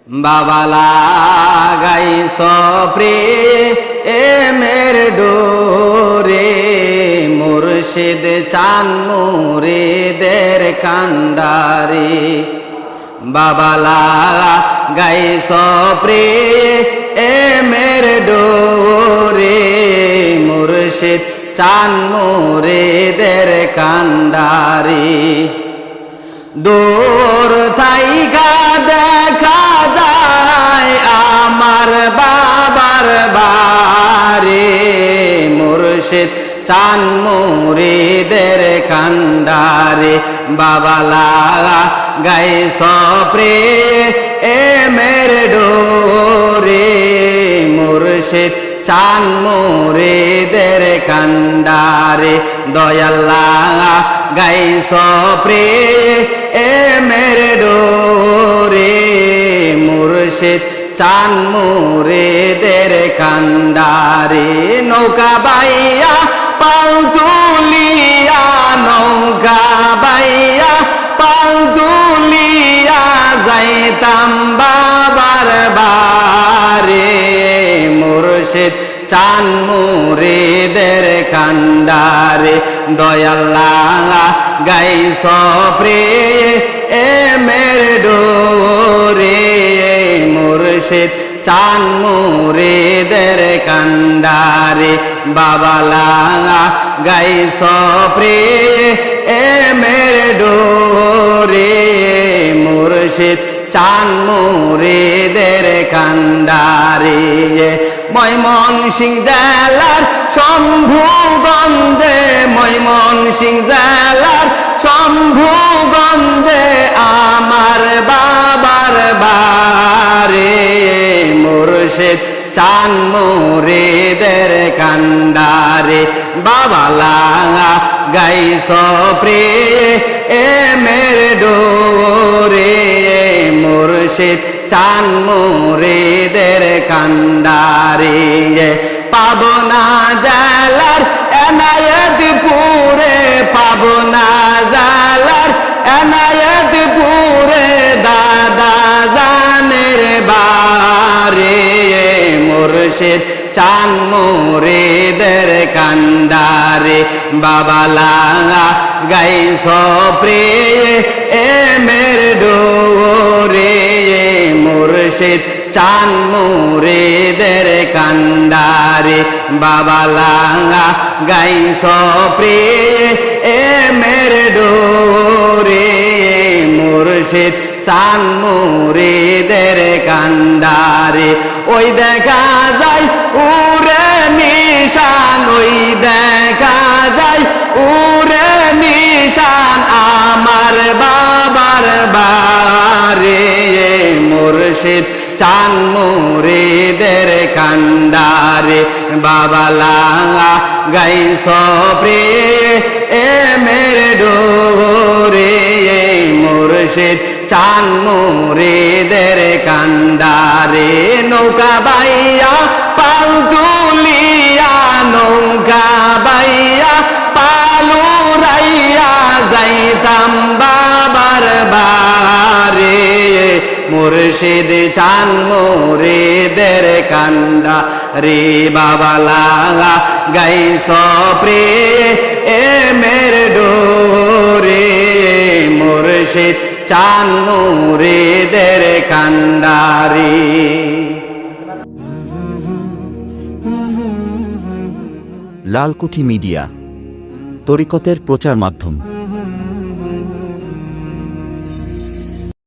বাবা লাগাইছ প্রেমের ডোরে মুর্শিদ চান মুরিদের কান্ডারে। বাবা লাগাইছ প্রেমের ডোরে মুর্শিদ চান মুরিদের কান্ডারে। দূর থাইকা দেখা যায় আমার বাবার বাড়ি, মুর্শিদ চান মুরিদের কান্ডারে। বাবা লাগাইছ প্রেমের ডোরে মুর্শিদ চান মুরিদের কান্ডারে। দয়াল লাগাইছ প্রেমের ডোরে মুর্শিদ চান মুরিদের কান্ডারে। নৌকা বাইয়া পাও তুলিয়া, নৌকা বাইয়া পাও তুলিয়া যাইতাম বাবার বাড়ি, মুর্শিদ চান মুরিদের কান্ডারে। দয়াল লাগাইছ প্রেমের ডোরে মুর্শিদ চান মুরিদের কান্ডারে। বাবা লাগাইছ প্রেমের ডোরে মুর্শিদ চান মুরিদের কান্ডারে। ময়মনসিংহ জেলার শম্ভুগঞ্জে, ময়মনসিংহ জেলার শম্ভুগঞ্জে আমার বাবার বাড়ি, মুর্শিদ চান মুরিদের কান্ডারে। বাবা লাগাইছ প্রেমের ডোরে মুর্শিদ চান মুরিদের কান্ডারে। পাবনা জেলার এনায়েতপুরে, পাবনা জেলার এনায়েতপুরে দাদা জানের বাড়ি, মুর্শিদ চান মুরিদের কান্ডারে। বাবা লাগাইছ প্রেমের ডোরে মুর্শিদ চান মুরিদের কান্ডারে। বাবা লাগাইছ প্রেমের ডোরে মুর্শিদ চান মুরিদের কান্ডারে। ওই দেখা যায় উরে নিশান, ওই দেখা যায় উরে নিশান আমার বাবার বাড়ি, মুর্শিদ চান মুরিদের কান্ডারে। বাবা লাগাইছ প্রেমের ডোরে মুর্শিদ চান মুরিদের কান্ডারে। নৌকা বাইয়া পাল তুলিয়া, নৌকা বাইয়া পালু রাইয়া যাইতাম বাবার বাড়ি, মুর্শিদ চান মুরিদের কান্ডারে। বাবা লাগাইছ প্রেমের ডোরে মুর্শিদ চান মুরিদের কান্ডারে। লালকুঠি মিডিয়া, তরিকতের প্রচার মাধ্যম।